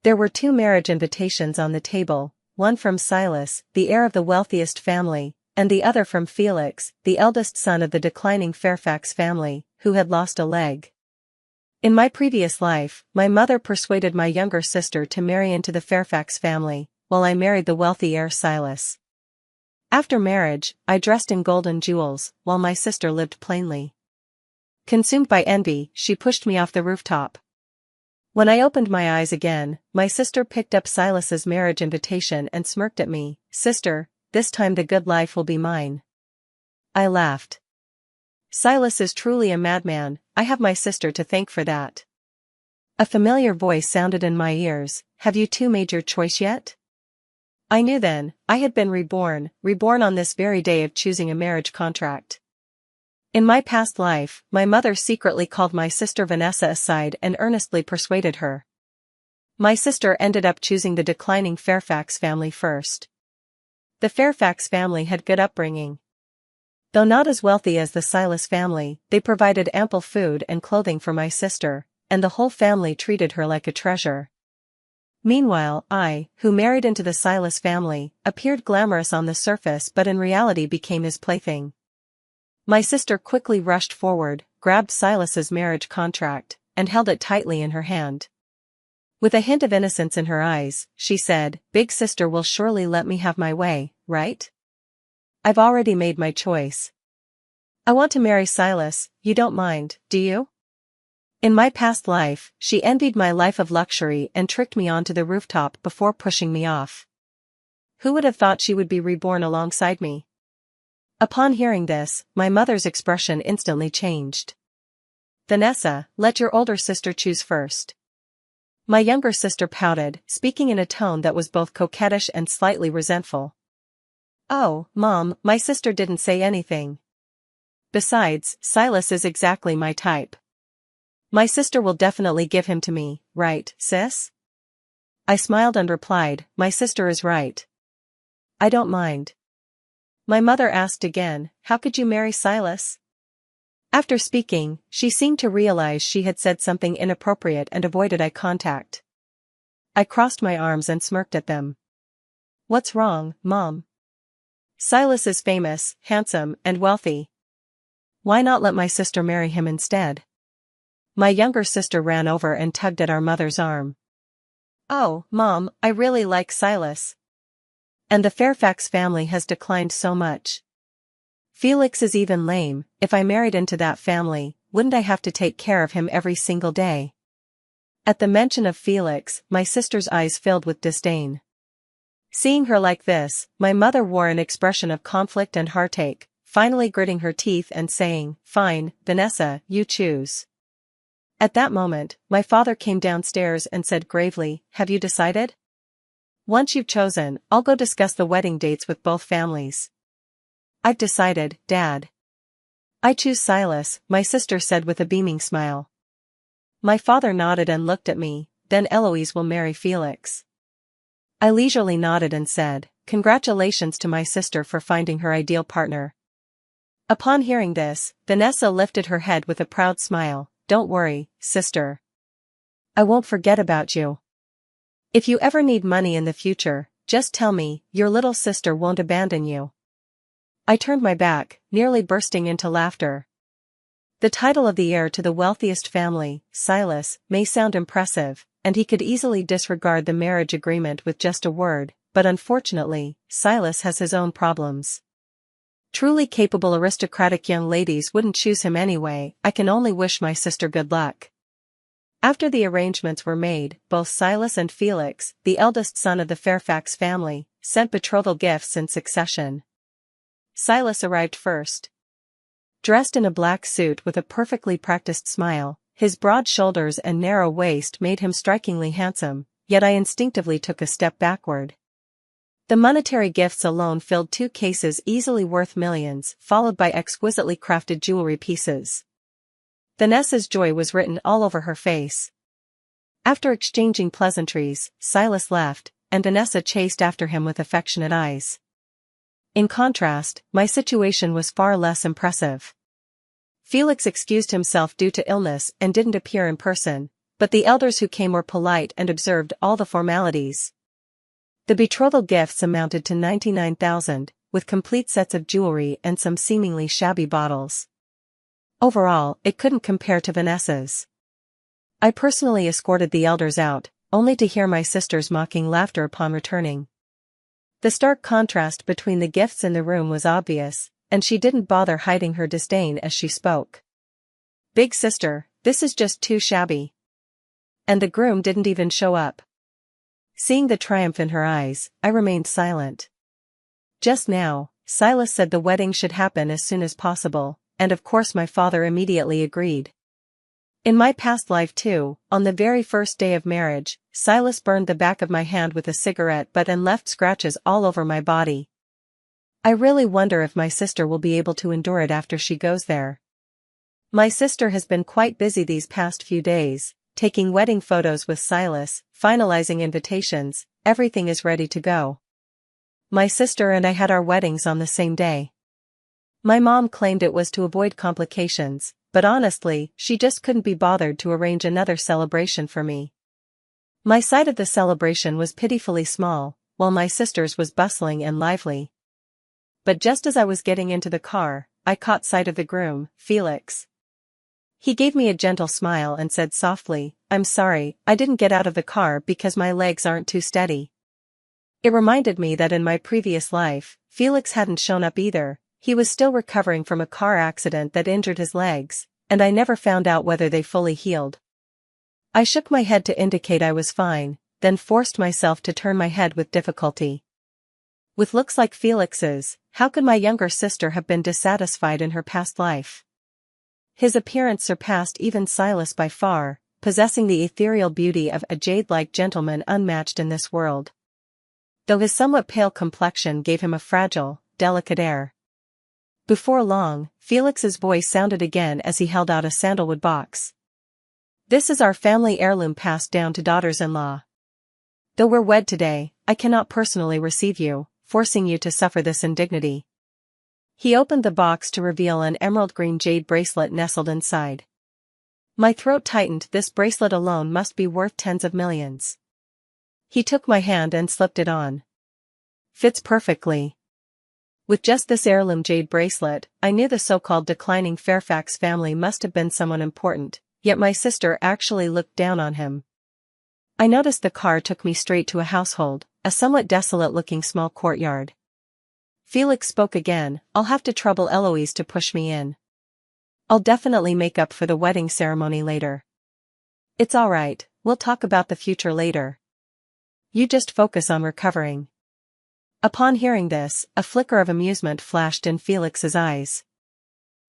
There were 2 marriage invitations on the table, one from Silas, the heir of the wealthiest family, and the other from Felix, the eldest son of the declining Fairfax family, who had lost a leg. In my previous life, my mother persuaded my younger sister to marry into the Fairfax family, while I married the wealthy heir Silas. After marriage, I dressed in gold and jewels, while my sister lived plainly. Consumed by envy, she pushed me off the rooftop. When I opened my eyes again, my sister picked up Silas's marriage invitation and smirked at me. "Sister, this time the good life will be mine." I laughed. "Silas is truly a madman, I have my sister to thank for that." A familiar voice sounded in my ears, "Have you 2 made your choice yet?" I knew then, I had been reborn on this very day of choosing a marriage contract. In my past life, my mother secretly called my sister Vanessa aside and earnestly persuaded her. My sister ended up choosing the declining Fairfax family first. The Fairfax family had good upbringing. Though not as wealthy as the Silas family, they provided ample food and clothing for my sister, and the whole family treated her like a treasure. Meanwhile, I, who married into the Silas family, appeared glamorous on the surface but in reality became his plaything. My sister quickly rushed forward, grabbed Silas's marriage contract, and held it tightly in her hand. With a hint of innocence in her eyes, she said, "Big sister will surely let me have my way, right? I've already made my choice. I want to marry Silas, you don't mind, do you?" In my past life, she envied my life of luxury and tricked me onto the rooftop before pushing me off. Who would have thought she would be reborn alongside me? Upon hearing this, my mother's expression instantly changed. "Vanessa, let your older sister choose first." My younger sister pouted, speaking in a tone that was both coquettish and slightly resentful. "Oh, Mom, my sister didn't say anything. Besides, Silas is exactly my type. My sister will definitely give him to me, right, sis?" I smiled and replied, "My sister is right. I don't mind." My mother asked again, "How could you marry Silas?" After speaking, she seemed to realize she had said something inappropriate and avoided eye contact. I crossed my arms and smirked at them. "What's wrong, Mom? Silas is famous, handsome, and wealthy. Why not let my sister marry him instead?" My younger sister ran over and tugged at our mother's arm. "Oh, Mom, I really like Silas. And the Fairfax family has declined so much. Felix is even lame. If I married into that family, wouldn't I have to take care of him every single day?" At the mention of Felix, my sister's eyes filled with disdain. Seeing her like this, my mother wore an expression of conflict and heartache, finally gritting her teeth and saying, "Fine, Vanessa, you choose." At that moment, my father came downstairs and said gravely, "Have you decided?" "Once you've chosen, I'll go discuss the wedding dates with both families." "I've decided, Dad." "I choose Silas," my sister said with a beaming smile. My father nodded and looked at me, "Then Eloise will marry Felix." I leisurely nodded and said, "Congratulations to my sister for finding her ideal partner." Upon hearing this, Vanessa lifted her head with a proud smile. "Don't worry, sister. I won't forget about you. If you ever need money in the future, just tell me, your little sister won't abandon you." I turned my back, nearly bursting into laughter. The title of the heir to the wealthiest family, Silas, may sound impressive, and he could easily disregard the marriage agreement with just a word, but unfortunately, Silas has his own problems. Truly capable aristocratic young ladies wouldn't choose him anyway. I can only wish my sister good luck. After the arrangements were made, both Silas and Felix, the eldest son of the Fairfax family, sent betrothal gifts in succession. Silas arrived first. Dressed in a black suit with a perfectly practiced smile, his broad shoulders and narrow waist made him strikingly handsome, yet I instinctively took a step backward. The monetary gifts alone filled 2 cases easily worth millions, followed by exquisitely crafted jewelry pieces. Vanessa's joy was written all over her face. After exchanging pleasantries, Silas left, and Vanessa chased after him with affectionate eyes. In contrast, my situation was far less impressive. Felix excused himself due to illness and didn't appear in person, But the elders who came were polite and observed all the formalities. The betrothal gifts amounted to 99,000, with complete sets of jewelry and some seemingly shabby bottles. Overall, it couldn't compare to Vanessa's. I personally escorted the elders out, only to hear my sister's mocking laughter upon returning. The stark contrast between the gifts in the room was obvious, and she didn't bother hiding her disdain as she spoke. "Big sister, this is just too shabby." And the groom didn't even show up. Seeing the triumph in her eyes, I remained silent. Just now, Silas said the wedding should happen as soon as possible, and of course my father immediately agreed. In my past life too, on the very first day of marriage, Silas burned the back of my hand with a cigarette butt and left scratches all over my body. I really wonder if my sister will be able to endure it after she goes there. My sister has been quite busy these past few days, taking wedding photos with Silas, finalizing invitations. Everything is ready to go. My sister and I had our weddings on the same day. My mom claimed it was to avoid complications, but honestly, she just couldn't be bothered to arrange another celebration for me. My side of the celebration was pitifully small, while my sister's was bustling and lively. But just as I was getting into the car, I caught sight of the groom, Felix. He gave me a gentle smile and said softly, "I'm sorry, I didn't get out of the car because my legs aren't too steady." It reminded me that in my previous life, Felix hadn't shown up either. He was still recovering from a car accident that injured his legs, and I never found out whether they fully healed. I shook my head to indicate I was fine, then forced myself to turn my head with difficulty. With looks like Felix's, how could my younger sister have been dissatisfied in her past life? His appearance surpassed even Silas by far, possessing the ethereal beauty of a jade-like gentleman unmatched in this world. Though his somewhat pale complexion gave him a fragile, delicate air. Before long, Felix's voice sounded again as he held out a sandalwood box. "This is our family heirloom passed down to daughters-in-law. Though we're wed today, I cannot personally receive you, forcing you to suffer this indignity." He opened the box to reveal an emerald green jade bracelet nestled inside. My throat tightened. This bracelet alone must be worth tens of millions. He took my hand and slipped it on. "Fits perfectly." With just this heirloom jade bracelet, I knew the so-called declining Fairfax family must have been someone important, yet my sister actually looked down on him. I noticed the car took me straight to a household, a somewhat desolate-looking small courtyard. Felix spoke again, "I'll have to trouble Eloise to push me in. I'll definitely make up for the wedding ceremony later." "It's all right, we'll talk about the future later. You just focus on recovering." Upon hearing this, a flicker of amusement flashed in Felix's eyes.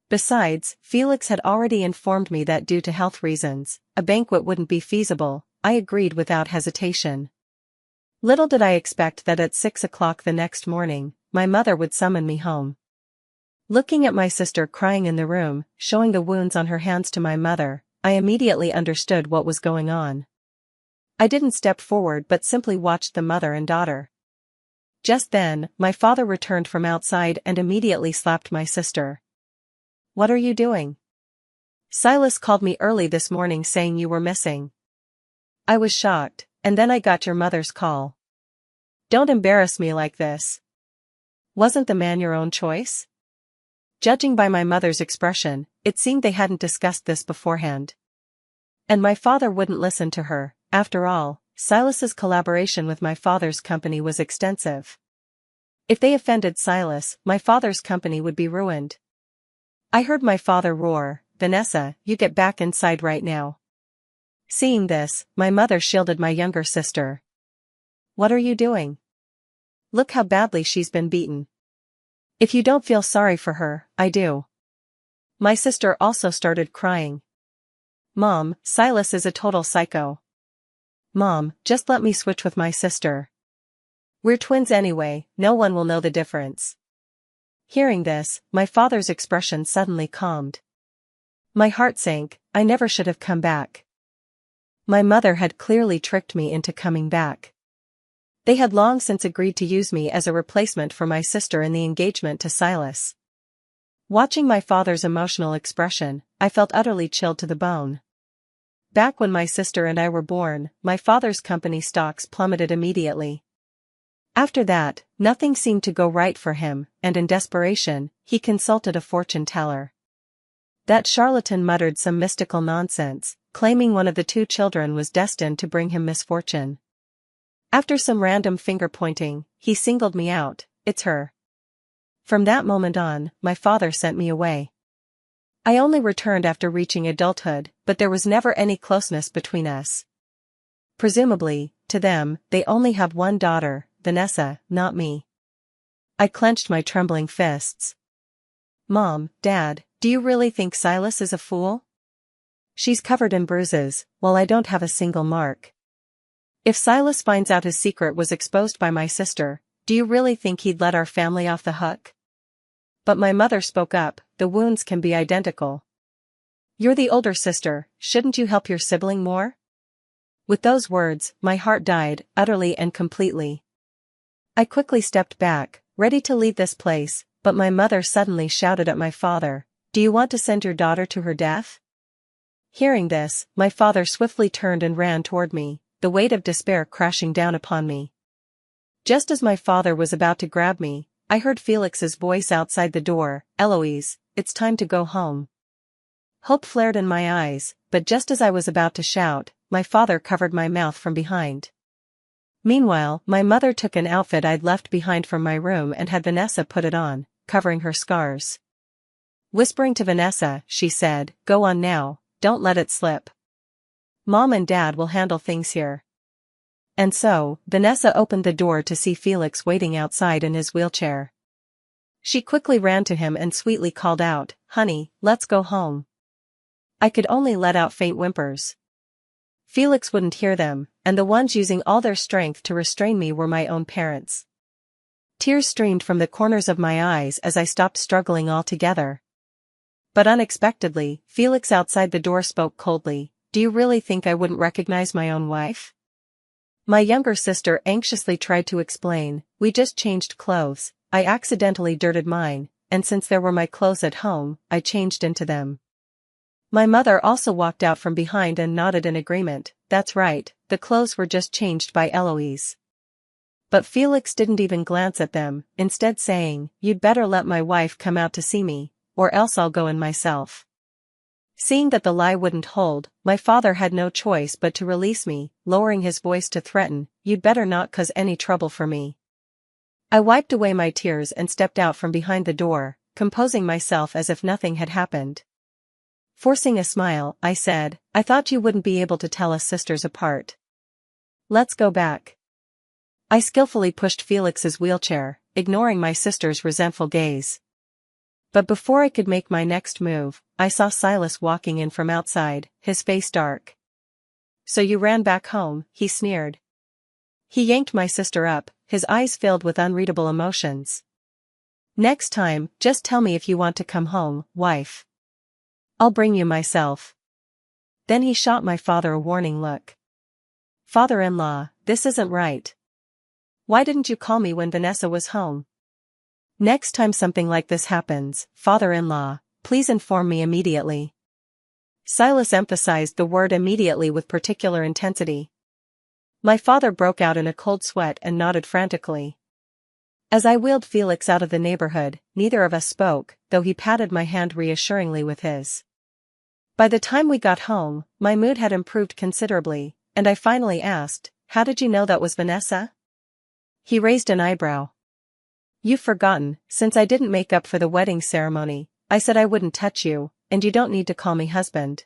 Besides, Felix had already informed me that due to health reasons, a banquet wouldn't be feasible. I agreed without hesitation. Little did I expect that at 6 o'clock the next morning, my mother would summon me home. Looking at my sister crying in the room, showing the wounds on her hands to my mother, I immediately understood what was going on. I didn't step forward but simply watched the mother and daughter. Just then, my father returned from outside and immediately slapped my sister. "What are you doing? Silas called me early this morning saying you were missing." I was shocked, and then I got your mother's call. "Don't embarrass me like this. Wasn't the man your own choice?" Judging by my mother's expression, it seemed they hadn't discussed this beforehand. And my father wouldn't listen to her. After all, Silas's collaboration with my father's company was extensive. If they offended Silas, my father's company would be ruined. I heard my father roar, "Vanessa, you get back inside right now." Seeing this, my mother shielded my younger sister. "What are you doing? Look how badly she's been beaten. If you don't feel sorry for her, I do." My sister also started crying. "Mom, Silas is a total psycho." "Mom, just let me switch with my sister. We're twins anyway, no one will know the difference." Hearing this, my father's expression suddenly calmed. My heart sank. I never should have come back. My mother had clearly tricked me into coming back. They had long since agreed to use me as a replacement for my sister in the engagement to Silas. Watching my father's emotional expression, I felt utterly chilled to the bone. Back when my sister and I were born, my father's company stocks plummeted immediately. After that, nothing seemed to go right for him, and in desperation, he consulted a fortune teller. That charlatan muttered some mystical nonsense, claiming one of the two children was destined to bring him misfortune. After some random finger-pointing, he singled me out, "It's her." From that moment on, my father sent me away. I only returned after reaching adulthood, but there was never any closeness between us. Presumably, to them, they only have one daughter, Vanessa, not me. I clenched my trembling fists. Mom, Dad, do you really think Silas is a fool? She's covered in bruises, while I don't have a single mark. If Silas finds out his secret was exposed by my sister, do you really think he'd let our family off the hook? But my mother spoke up, "The wounds can be identical. You're the older sister, shouldn't you help your sibling more?" With those words, my heart died, utterly and completely. I quickly stepped back, ready to leave this place, but my mother suddenly shouted at my father, "Do you want to send your daughter to her death?" Hearing this, my father swiftly turned and ran toward me, the weight of despair crashing down upon me. Just as my father was about to grab me, I heard Felix's voice outside the door, "Eloise, it's time to go home." Hope flared in my eyes, but just as I was about to shout, my father covered my mouth from behind. Meanwhile, my mother took an outfit I'd left behind from my room and had Vanessa put it on, covering her scars. Whispering to Vanessa, she said, "Go on now, don't let it slip. Mom and Dad will handle things here." And so, Vanessa opened the door to see Felix waiting outside in his wheelchair. She quickly ran to him and sweetly called out, "Honey, let's go home." I could only let out faint whimpers. Felix wouldn't hear them, and the ones using all their strength to restrain me were my own parents. Tears streamed from the corners of my eyes as I stopped struggling altogether. But unexpectedly, Felix outside the door spoke coldly, "Do you really think I wouldn't recognize my own wife?" My younger sister anxiously tried to explain, "We just changed clothes, I accidentally dirted mine, and since there were my clothes at home, I changed into them." My mother also walked out from behind and nodded in agreement, "That's right, the clothes were just changed by Eloise." But Felix didn't even glance at them, instead saying, "You'd better let my wife come out to see me, or else I'll go in myself." Seeing that the lie wouldn't hold, my father had no choice but to release me, lowering his voice to threaten, "You'd better not cause any trouble for me." I wiped away my tears and stepped out from behind the door, composing myself as if nothing had happened. Forcing a smile, I said, "I thought you wouldn't be able to tell us sisters apart. Let's go back." I skillfully pushed Felix's wheelchair, ignoring my sister's resentful gaze. But before I could make my next move, I saw Silas walking in from outside, his face dark. "So you ran back home," he sneered. He yanked my sister up, his eyes filled with unreadable emotions. "Next time, just tell me if you want to come home, wife. I'll bring you myself." Then he shot my father a warning look. "Father-in-law, this isn't right. Why didn't you call me when Vanessa was home? Next time something like this happens, father-in-law, please inform me immediately." Silas emphasized the word immediately with particular intensity. My father broke out in a cold sweat and nodded frantically. As I wheeled Felix out of the neighborhood, neither of us spoke, though he patted my hand reassuringly with his. By the time we got home, my mood had improved considerably, and I finally asked, "How did you know that was Vanessa?" He raised an eyebrow. "You've forgotten, since I didn't make up for the wedding ceremony, I said I wouldn't touch you, and you don't need to call me husband.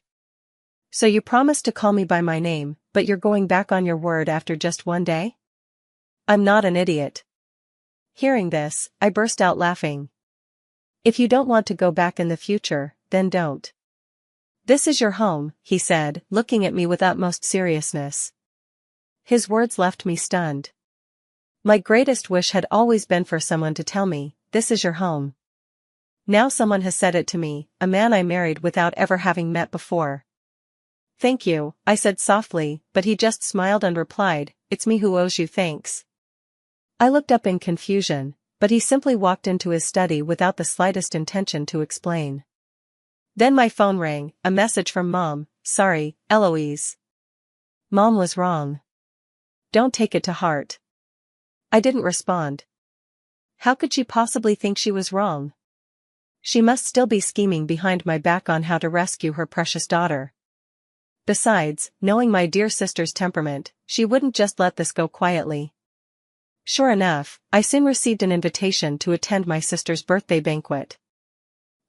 So you promised to call me by my name, but you're going back on your word after just one day? I'm not an idiot." Hearing this, I burst out laughing. "If you don't want to go back in the future, then don't. This is your home," he said, looking at me with utmost seriousness. His words left me stunned. My greatest wish had always been for someone to tell me, "This is your home." Now someone has said it to me, a man I married without ever having met before. "Thank you," I said softly, but he just smiled and replied, "It's me who owes you thanks." I looked up in confusion, but he simply walked into his study without the slightest intention to explain. Then my phone rang, a message from Mom, sorry, Eloise. Mom was wrong. Don't take it to heart. I didn't respond. How could she possibly think she was wrong? She must still be scheming behind my back on how to rescue her precious daughter. Besides, knowing my dear sister's temperament, she wouldn't just let this go quietly. Sure enough, I soon received an invitation to attend my sister's birthday banquet.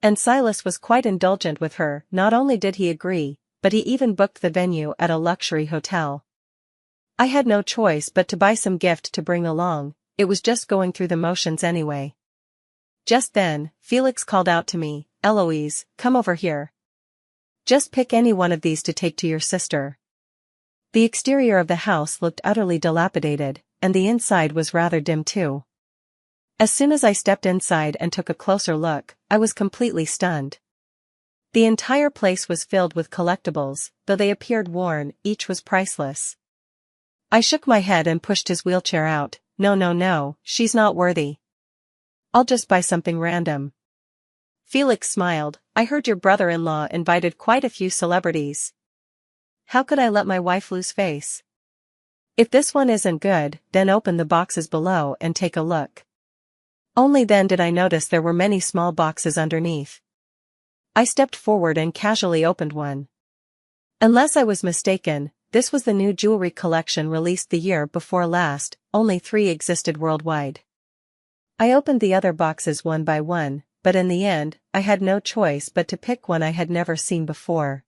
And Silas was quite indulgent with her. Not only did he agree, but he even booked the venue at a luxury hotel. I had no choice but to buy some gift to bring along. It was just going through the motions anyway. Just then, Felix called out to me, "Eloise, come over here. Just pick any one of these to take to your sister." The exterior of the house looked utterly dilapidated, and the inside was rather dim too. As soon as I stepped inside and took a closer look, I was completely stunned. The entire place was filled with collectibles, though they appeared worn, each was priceless. I shook my head and pushed his wheelchair out. No, she's not worthy. I'll just buy something random. Felix smiled. I heard your brother-in-law invited quite a few celebrities. How could I let my wife lose face? If this one isn't good, then open the boxes below and take a look. Only then did I notice there were many small boxes underneath. I stepped forward and casually opened one. Unless I was mistaken, this was the new jewelry collection released the year before last. Only 3 existed worldwide. I opened the other boxes one by one, but in the end, I had no choice but to pick one I had never seen before.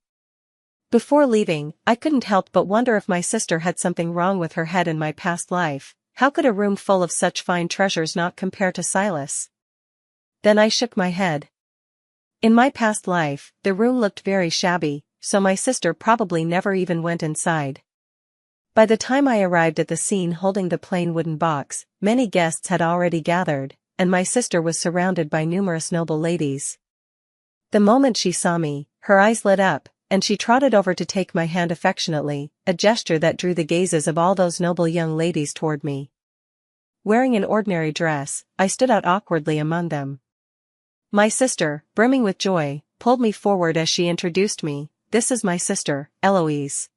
Before leaving, I couldn't help but wonder if my sister had something wrong with her head in my past life. How could a room full of such fine treasures not compare to Silas? Then I shook my head. In my past life, the room looked very shabby, so my sister probably never even went inside. By the time I arrived at the scene holding the plain wooden box, many guests had already gathered, and my sister was surrounded by numerous noble ladies. The moment she saw me, her eyes lit up, and she trotted over to take my hand affectionately, a gesture that drew the gazes of all those noble young ladies toward me. Wearing an ordinary dress, I stood out awkwardly among them. My sister, brimming with joy, pulled me forward as she introduced me. "This is my sister, Eloise."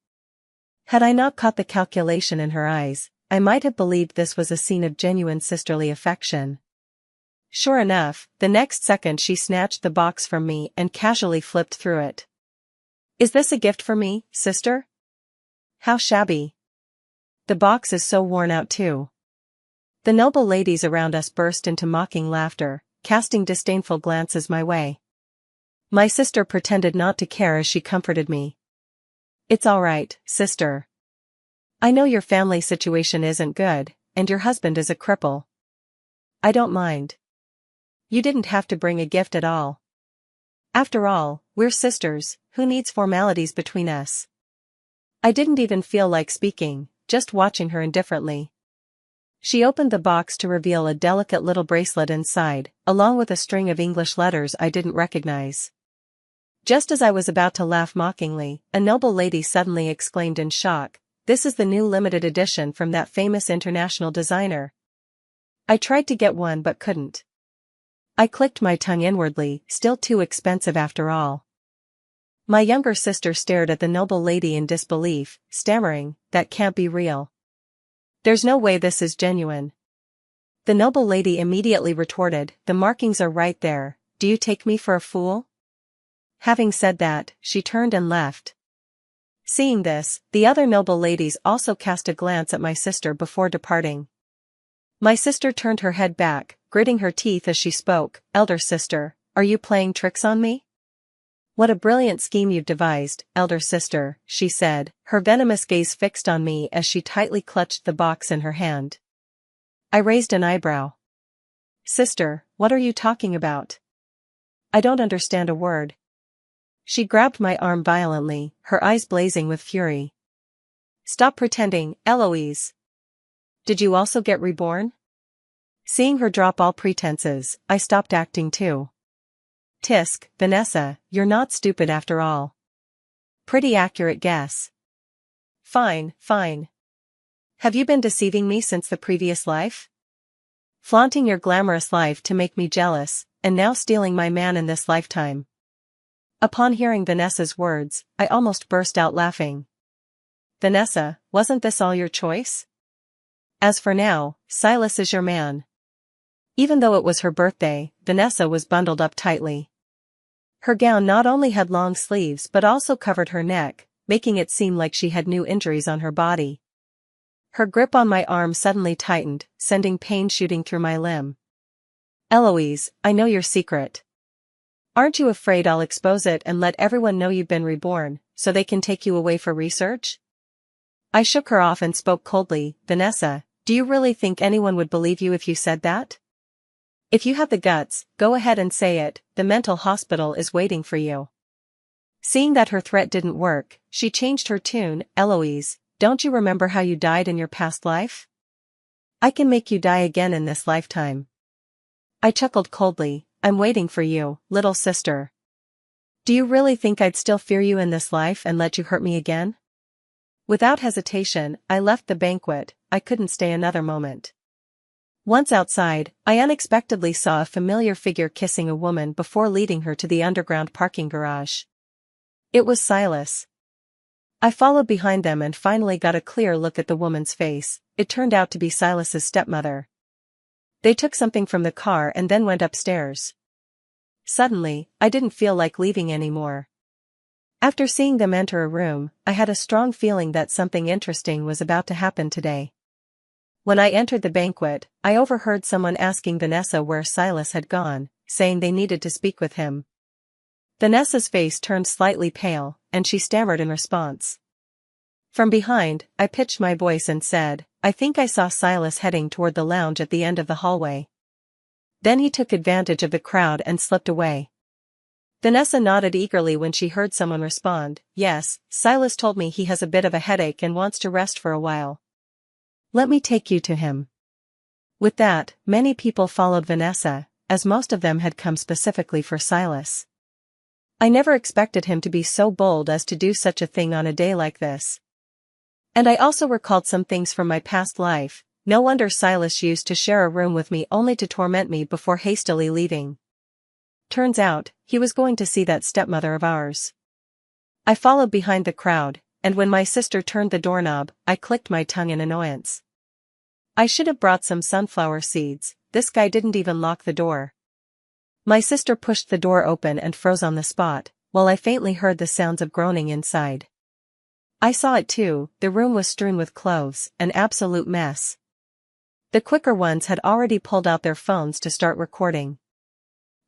Had I not caught the calculation in her eyes, I might have believed this was a scene of genuine sisterly affection. Sure enough, the next second she snatched the box from me and casually flipped through it. "Is this a gift for me, sister? How shabby. The box is so worn out too." The noble ladies around us burst into mocking laughter, casting disdainful glances my way. My sister pretended not to care as she comforted me. "It's all right, sister. I know your family situation isn't good, and your husband is a cripple. I don't mind. You didn't have to bring a gift at all. After all, we're sisters, who needs formalities between us?" I didn't even feel like speaking, just watching her indifferently. She opened the box to reveal a delicate little bracelet inside, along with a string of English letters I didn't recognize. Just as I was about to laugh mockingly, a noble lady suddenly exclaimed in shock, "This is the new limited edition from that famous international designer." I tried to get one but couldn't. I clicked my tongue inwardly, still too expensive after all. My younger sister stared at the noble lady in disbelief, stammering, "That can't be real. There's no way this is genuine." The noble lady immediately retorted, "The markings are right there. Do you take me for a fool?" Having said that, she turned and left. Seeing this, the other noble ladies also cast a glance at my sister before departing. My sister turned her head back, gritting her teeth as she spoke. "Elder sister, are you playing tricks on me?" "What a brilliant scheme you've devised, elder sister," she said, her venomous gaze fixed on me as she tightly clutched the box in her hand. I raised an eyebrow. "Sister, what are you talking about? I don't understand a word." She grabbed my arm violently, her eyes blazing with fury. "Stop pretending, Eloise. Did you also get reborn?" Seeing her drop all pretenses, I stopped acting too. "Tisk, Vanessa, you're not stupid after all. Pretty accurate guess." Fine. Have you been deceiving me since the previous life? Flaunting your glamorous life to make me jealous, and now stealing my man in this lifetime. Upon hearing Vanessa's words, I almost burst out laughing. Vanessa, wasn't this all your choice? As for now, Silas is your man. Even though it was her birthday, Vanessa was bundled up tightly. Her gown not only had long sleeves but also covered her neck, making it seem like she had new injuries on her body. Her grip on my arm suddenly tightened, sending pain shooting through my limb. Eloise, I know your secret. Aren't you afraid I'll expose it and let everyone know you've been reborn, so they can take you away for research? I shook her off and spoke coldly. Vanessa, do you really think anyone would believe you if you said that? If you have the guts, go ahead and say it, the mental hospital is waiting for you. Seeing that her threat didn't work, she changed her tune. Eloise, don't you remember how you died in your past life? I can make you die again in this lifetime. I chuckled coldly. I'm waiting for you, little sister. Do you really think I'd still fear you in this life and let you hurt me again? Without hesitation, I left the banquet. I couldn't stay another moment. Once outside, I unexpectedly saw a familiar figure kissing a woman before leading her to the underground parking garage. It was Silas. I followed behind them and finally got a clear look at the woman's face. It turned out to be Silas's stepmother. They took something from the car and then went upstairs. Suddenly, I didn't feel like leaving anymore. After seeing them enter a room, I had a strong feeling that something interesting was about to happen today. When I entered the banquet, I overheard someone asking Vanessa where Silas had gone, saying they needed to speak with him. Vanessa's face turned slightly pale, and she stammered in response. From behind, I pitched my voice and said, I think I saw Silas heading toward the lounge at the end of the hallway. Then he took advantage of the crowd and slipped away. Vanessa nodded eagerly when she heard someone respond, Yes, Silas told me he has a bit of a headache and wants to rest for a while. Let me take you to him. With that, many people followed Vanessa, as most of them had come specifically for Silas. I never expected him to be so bold as to do such a thing on a day like this. And I also recalled some things from my past life. No wonder Silas used to share a room with me only to torment me before hastily leaving. Turns out, he was going to see that stepmother of ours. I followed behind the crowd, and when my sister turned the doorknob, I clicked my tongue in annoyance. I should have brought some sunflower seeds. This guy didn't even lock the door. My sister pushed the door open and froze on the spot, while I faintly heard the sounds of groaning inside. I saw it too. The room was strewn with clothes, an absolute mess. The quicker ones had already pulled out their phones to start recording.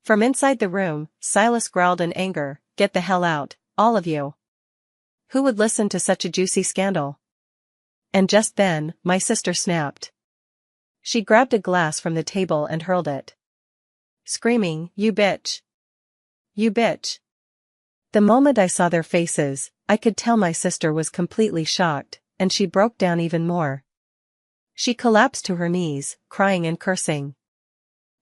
From inside the room, Silas growled in anger, Get the hell out, all of you. Who would listen to such a juicy scandal? And just then, my sister snapped. She grabbed a glass from the table and hurled it, screaming, You bitch! You bitch! The moment I saw their faces, I could tell my sister was completely shocked, and she broke down even more. She collapsed to her knees, crying and cursing.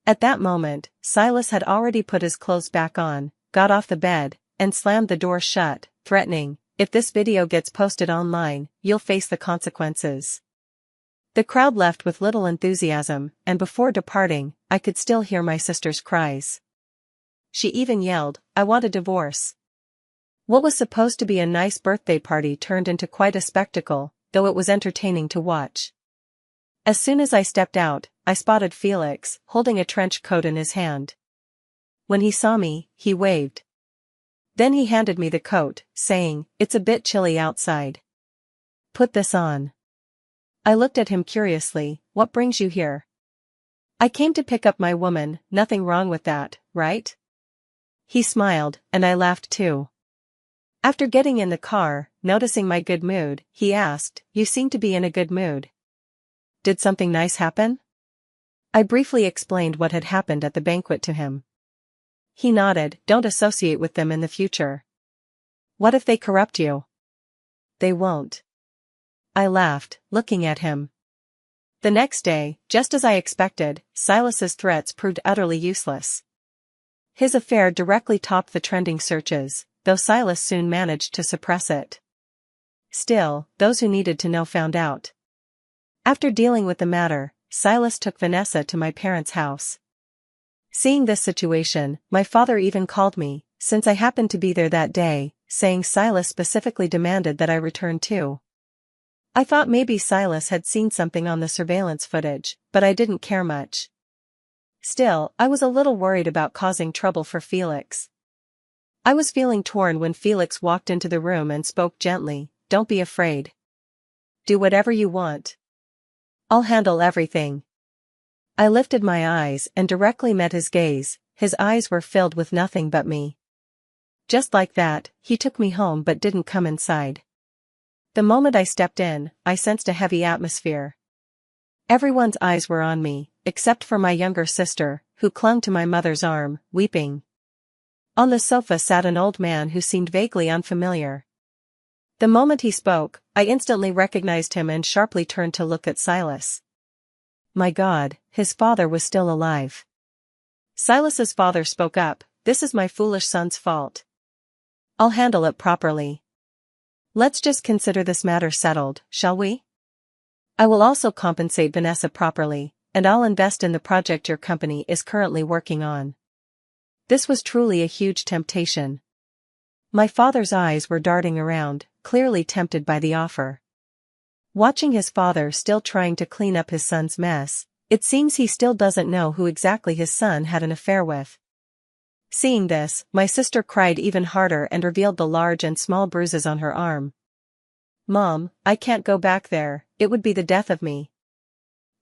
At that moment, Silas had already put his clothes back on, got off the bed, and slammed the door shut, threatening, If this video gets posted online, you'll face the consequences. The crowd left with little enthusiasm, and before departing, I could still hear my sister's cries. She even yelled, I want a divorce. What was supposed to be a nice birthday party turned into quite a spectacle, though it was entertaining to watch. As soon as I stepped out, I spotted Felix, holding a trench coat in his hand. When he saw me, he waved. Then he handed me the coat, saying, It's a bit chilly outside. Put this on. I looked at him curiously, What brings you here? I came to pick up my woman, nothing wrong with that, right? He smiled, and I laughed too. After getting in the car, noticing my good mood, he asked, You seem to be in a good mood. Did something nice happen? I briefly explained what had happened at the banquet to him. He nodded, Don't associate with them in the future. What if they corrupt you? They won't. I laughed, looking at him. The next day, just as I expected, Silas's threats proved utterly useless. His affair directly topped the trending searches, though Silas soon managed to suppress it. Still, those who needed to know found out. After dealing with the matter, Silas took Vanessa to my parents' house. Seeing this situation, my father even called me, since I happened to be there that day, saying Silas specifically demanded that I return too. I thought maybe Silas had seen something on the surveillance footage, but I didn't care much. Still, I was a little worried about causing trouble for Felix. I was feeling torn when Felix walked into the room and spoke gently, "Don't be afraid. Do whatever you want. I'll handle everything." I lifted my eyes and directly met his gaze. His eyes were filled with nothing but me. Just like that, he took me home but didn't come inside. The moment I stepped in, I sensed a heavy atmosphere. Everyone's eyes were on me, except for my younger sister, who clung to my mother's arm, weeping. On the sofa sat an old man who seemed vaguely unfamiliar. The moment he spoke, I instantly recognized him and sharply turned to look at Silas. My God, his father was still alive. Silas's father spoke up, "This is my foolish son's fault. I'll handle it properly. Let's just consider this matter settled, shall we? I will also compensate Vanessa properly, and I'll invest in the project your company is currently working on." This was truly a huge temptation. My father's eyes were darting around, clearly tempted by the offer. Watching his father still trying to clean up his son's mess, it seems he still doesn't know who exactly his son had an affair with. Seeing this, my sister cried even harder and revealed the large and small bruises on her arm. "Mom, I can't go back there, it would be the death of me."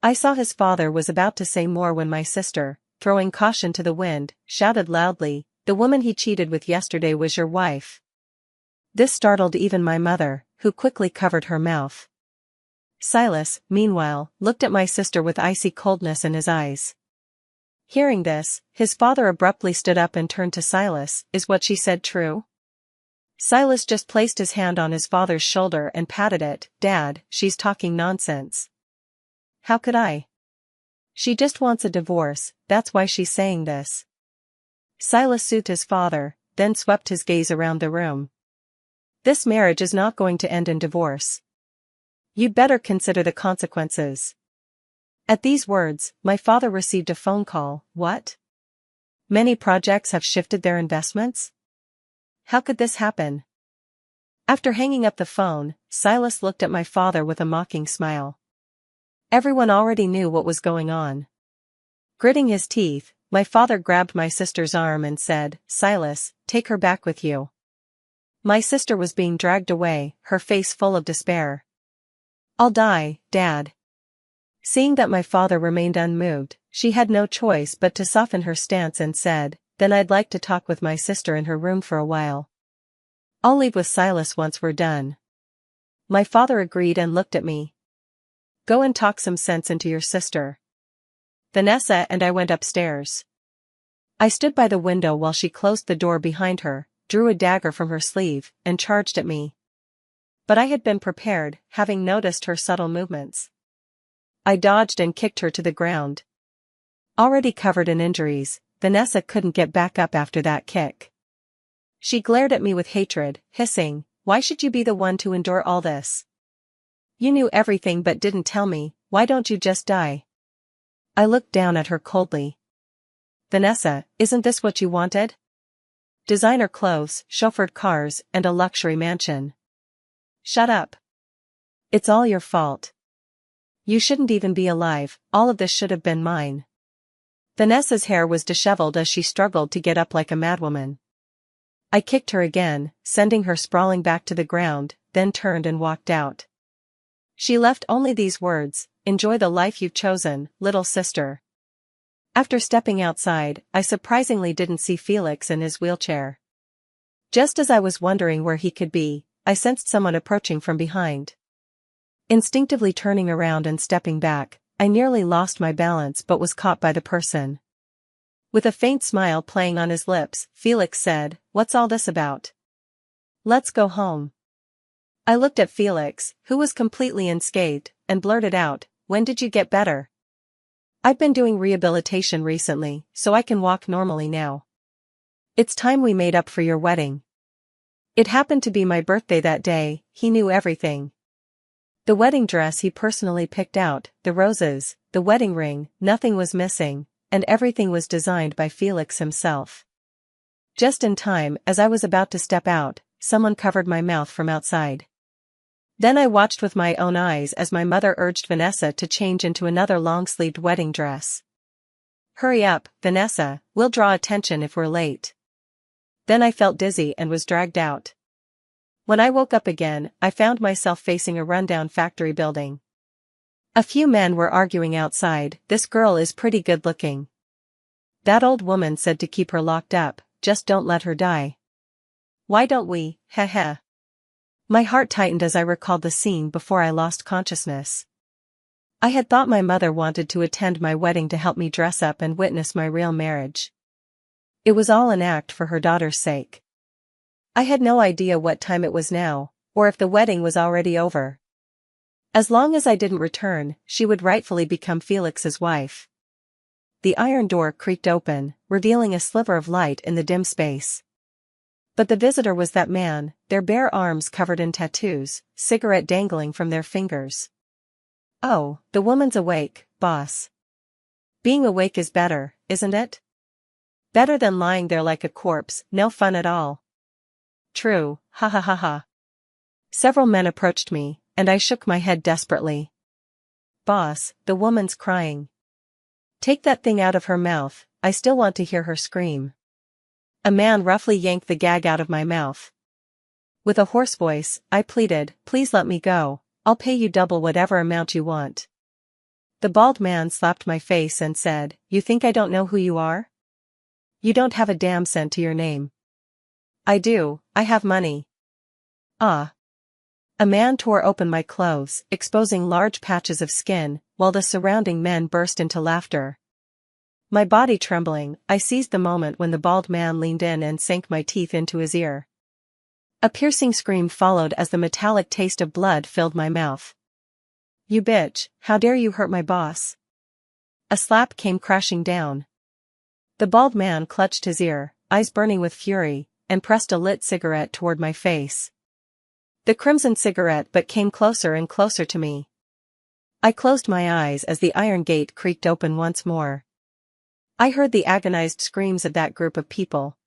I saw his father was about to say more when my sister, throwing caution to the wind, shouted loudly, "The woman he cheated with yesterday was your wife." This startled even my mother, who quickly covered her mouth. Silas, meanwhile, looked at my sister with icy coldness in his eyes. Hearing this, his father abruptly stood up and turned to Silas, "Is what she said true?" Silas just placed his hand on his father's shoulder and patted it. "Dad, she's talking nonsense." "How could I? She just wants a divorce, that's why she's saying this." Silas soothed his father, then swept his gaze around the room. "This marriage is not going to end in divorce. You'd better consider the consequences." At these words, my father received a phone call. What? Many projects have shifted their investments? How could this happen? After hanging up the phone, Silas looked at my father with a mocking smile. Everyone already knew what was going on. Gritting his teeth, my father grabbed my sister's arm and said, "Silas, take her back with you." My sister was being dragged away, her face full of despair. "I'll die, Dad." Seeing that my father remained unmoved, she had no choice but to soften her stance and said, "Then I'd like to talk with my sister in her room for a while. I'll leave with Silas once we're done." My father agreed and looked at me. "Go and talk some sense into your sister." Vanessa and I went upstairs. I stood by the window while she closed the door behind her, drew a dagger from her sleeve, and charged at me. But I had been prepared, having noticed her subtle movements. I dodged and kicked her to the ground. Already covered in injuries, Vanessa couldn't get back up after that kick. She glared at me with hatred, hissing, "Why should you be the one to endure all this? You knew everything but didn't tell me, why don't you just die?" I looked down at her coldly. "Vanessa, isn't this what you wanted? Designer clothes, chauffeured cars, and a luxury mansion. Shut up. It's all your fault. You shouldn't even be alive, all of this should have been mine." Vanessa's hair was disheveled as she struggled to get up like a madwoman. I kicked her again, sending her sprawling back to the ground, then turned and walked out. She left only these words, "Enjoy the life you've chosen, little sister." After stepping outside, I surprisingly didn't see Felix in his wheelchair. Just as I was wondering where he could be, I sensed someone approaching from behind. Instinctively turning around and stepping back, I nearly lost my balance but was caught by the person. With a faint smile playing on his lips, Felix said, "What's all this about? Let's go home." I looked at Felix, who was completely unscathed, and blurted out, "When did you get better?" "I've been doing rehabilitation recently, so I can walk normally now. It's time we made up for your wedding." It happened to be my birthday that day. He knew everything. The wedding dress he personally picked out, the roses, the wedding ring, nothing was missing, and everything was designed by Felix himself. Just in time, as I was about to step out, someone covered my mouth from outside. Then I watched with my own eyes as my mother urged Vanessa to change into another long-sleeved wedding dress. "Hurry up, Vanessa, we'll draw attention if we're late." Then I felt dizzy and was dragged out. When I woke up again, I found myself facing a rundown factory building. A few men were arguing outside. "This girl is pretty good looking. That old woman said to keep her locked up, just don't let her die. Why don't we, heh heh." My heart tightened as I recalled the scene before I lost consciousness. I had thought my mother wanted to attend my wedding to help me dress up and witness my real marriage. It was all an act for her daughter's sake. I had no idea what time it was now, or if the wedding was already over. As long as I didn't return, she would rightfully become Felix's wife. The iron door creaked open, revealing a sliver of light in the dim space. But the visitor was that man, their bare arms covered in tattoos, cigarette dangling from their fingers. "Oh, the woman's awake, boss. Being awake is better, isn't it? Better than lying there like a corpse, no fun at all." "True, ha ha ha ha." Several men approached me, and I shook my head desperately. "Boss, the woman's crying. Take that thing out of her mouth, I still want to hear her scream." A man roughly yanked the gag out of my mouth. With a hoarse voice, I pleaded, "Please let me go, I'll pay you double whatever amount you want." The bald man slapped my face and said, "You think I don't know who you are? You don't have a damn cent to your name." "I do, I have money." "Ah." A man tore open my clothes, exposing large patches of skin, while the surrounding men burst into laughter. My body trembling, I seized the moment when the bald man leaned in and sank my teeth into his ear. A piercing scream followed as the metallic taste of blood filled my mouth. "You bitch, how dare you hurt my boss?" A slap came crashing down. The bald man clutched his ear, eyes burning with fury, and pressed a lit cigarette toward my face. The crimson cigarette butt came closer and closer to me. I closed my eyes as the iron gate creaked open once more. I heard the agonized screams of that group of people.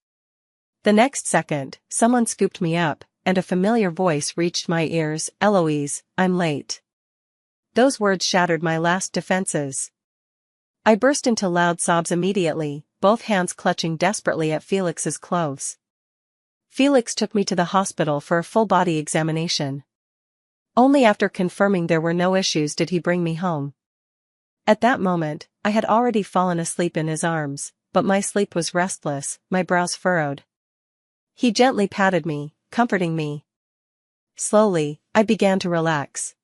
The next second, someone scooped me up, and a familiar voice reached my ears, "Eloise, I'm late." Those words shattered my last defenses. I burst into loud sobs immediately, both hands clutching desperately at Felix's clothes. Felix took me to the hospital for a full-body examination. Only after confirming there were no issues did he bring me home. At that moment, I had already fallen asleep in his arms, but my sleep was restless, my brows furrowed. He gently patted me, comforting me. Slowly, I began to relax.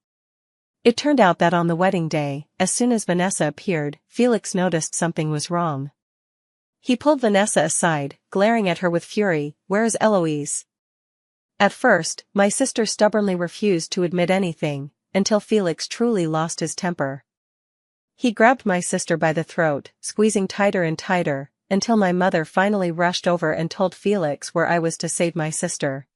It turned out that on the wedding day, as soon as Vanessa appeared, Felix noticed something was wrong. He pulled Vanessa aside, glaring at her with fury. "Where's Eloise?" At first, my sister stubbornly refused to admit anything, until Felix truly lost his temper. He grabbed my sister by the throat, squeezing tighter and tighter, until my mother finally rushed over and told Felix where I was to save my sister.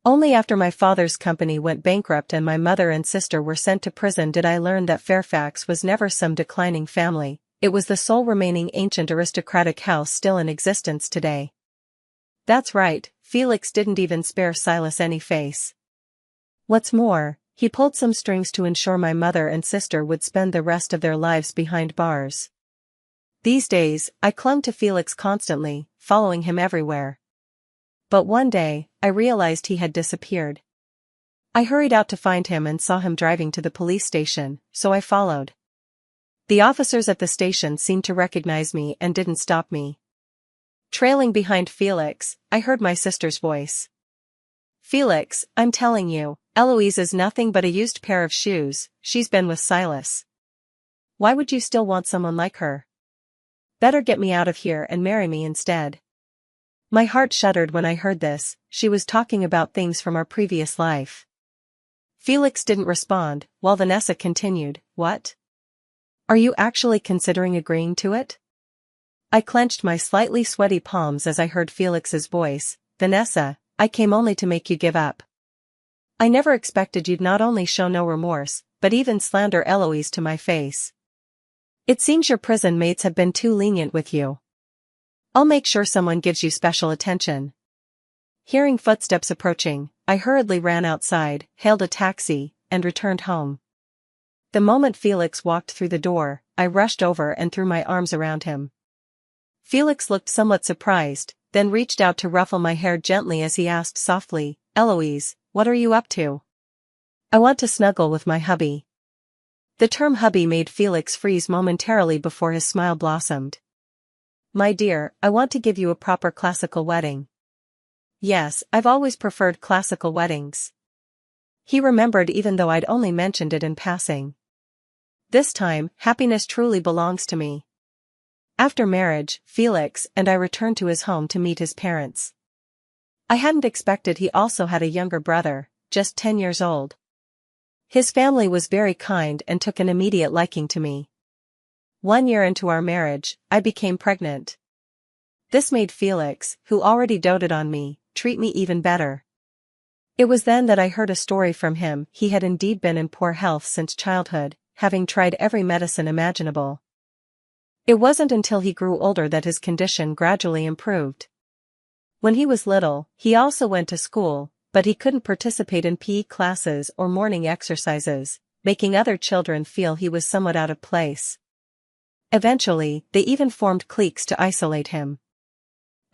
Only after my father's company went bankrupt and my mother and sister were sent to prison did I learn that Fairfax was never some declining family, it was the sole remaining ancient aristocratic house still in existence today. That's right, Felix didn't even spare Silas any face. What's more, he pulled some strings to ensure my mother and sister would spend the rest of their lives behind bars. These days, I clung to Felix constantly, following him everywhere. But one day, I realized he had disappeared. I hurried out to find him and saw him driving to the police station, so I followed. The officers at the station seemed to recognize me and didn't stop me. Trailing behind Felix, I heard my sister's voice. "Felix, I'm telling you, Eloise is nothing but a used pair of shoes, she's been with Silas. Why would you still want someone like her? Better get me out of here and marry me instead." My heart shuddered when I heard this. She was talking about things from our previous life. Felix didn't respond, while Vanessa continued, "What? Are you actually considering agreeing to it?" I clenched my slightly sweaty palms as I heard Felix's voice. "Vanessa, I came only to make you give up. I never expected you'd not only show no remorse, but even slander Eloise to my face. It seems your prison mates have been too lenient with you." I'll make sure someone gives you special attention. Hearing footsteps approaching, I hurriedly ran outside, hailed a taxi, and returned home. The moment Felix walked through the door, I rushed over and threw my arms around him. Felix looked somewhat surprised, then reached out to ruffle my hair gently as he asked softly, "Eloise, what are you up to?" "I want to snuggle with my hubby." The term hubby made Felix freeze momentarily before his smile blossomed. "My dear, I want to give you a proper classical wedding." "Yes, I've always preferred classical weddings." He remembered even though I'd only mentioned it in passing. "This time, happiness truly belongs to me." After marriage, Felix and I returned to his home to meet his parents. I hadn't expected he also had a younger brother, just 10 years old. His family was very kind and took an immediate liking to me. 1 year into our marriage, I became pregnant. This made Felix, who already doted on me, treat me even better. It was then that I heard a story from him. He had indeed been in poor health since childhood, having tried every medicine imaginable. It wasn't until he grew older that his condition gradually improved. When he was little, he also went to school, but he couldn't participate in PE classes or morning exercises, making other children feel he was somewhat out of place. Eventually, they even formed cliques to isolate him.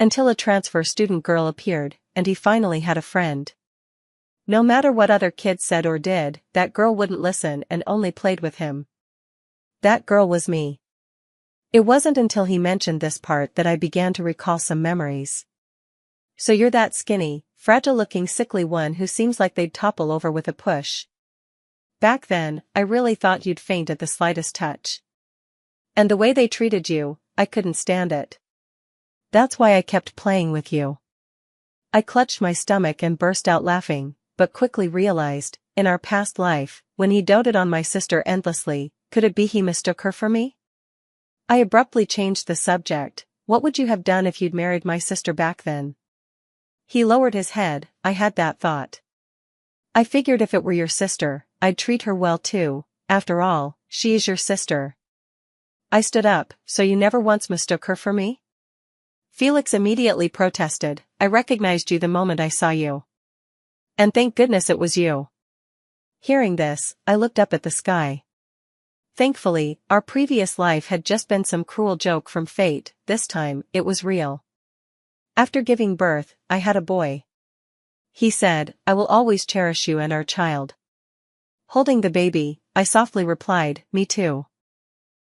Until a transfer student girl appeared, and he finally had a friend. No matter what other kids said or did, that girl wouldn't listen and only played with him. That girl was me. It wasn't until he mentioned this part that I began to recall some memories. "So you're that skinny, fragile-looking sickly one who seems like they'd topple over with a push. Back then, I really thought you'd faint at the slightest touch. And the way they treated you, I couldn't stand it. That's why I kept playing with you." I clutched my stomach and burst out laughing, but quickly realized, in our past life, when he doted on my sister endlessly, could it be he mistook her for me? I abruptly changed the subject. "What would you have done if you'd married my sister back then?" He lowered his head. "I had that thought. I figured if it were your sister, I'd treat her well too. After all, she is your sister." I stood up. "So you never once mistook her for me?" Felix immediately protested. "I recognized you the moment I saw you. And thank goodness it was you." Hearing this, I looked up at the sky. Thankfully, our previous life had just been some cruel joke from fate. This time, it was real. After giving birth, I had a boy. He said, "I will always cherish you and our child." Holding the baby, I softly replied, "Me too."